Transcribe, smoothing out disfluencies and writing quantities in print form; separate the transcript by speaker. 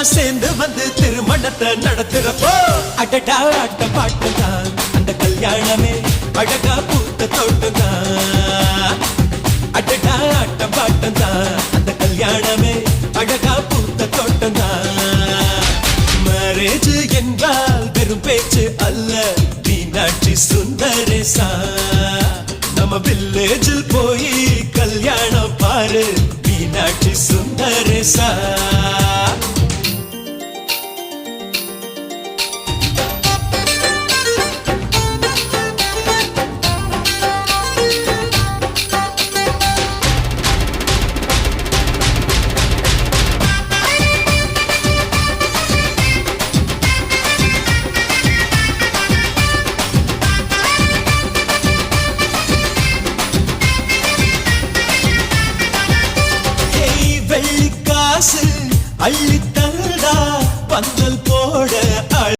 Speaker 1: எல்லாம் சேர்ந்து வந்து திருமணத்தை நடத்துறப்போ அடடா ஆட்ட பாட்டுதான் அந்த கல்யாணமே அழகா பூத்த தோட்டம்தான். அடடா ஆட்ட பாட்டுதான் அந்த கல்யாணமே அழகா பூத்த தோட்டம்தான். மேரேஜ் என்றால் வெறும் பேச்சு அல்ல, மீனாட்சி சுந்தரேசா. நம்ம வில்லேஜில் போய் கல்யாணம் பாரு, மீனாட்சி சுந்தரேசா. அள்ளி தந்தா பந்தல் போ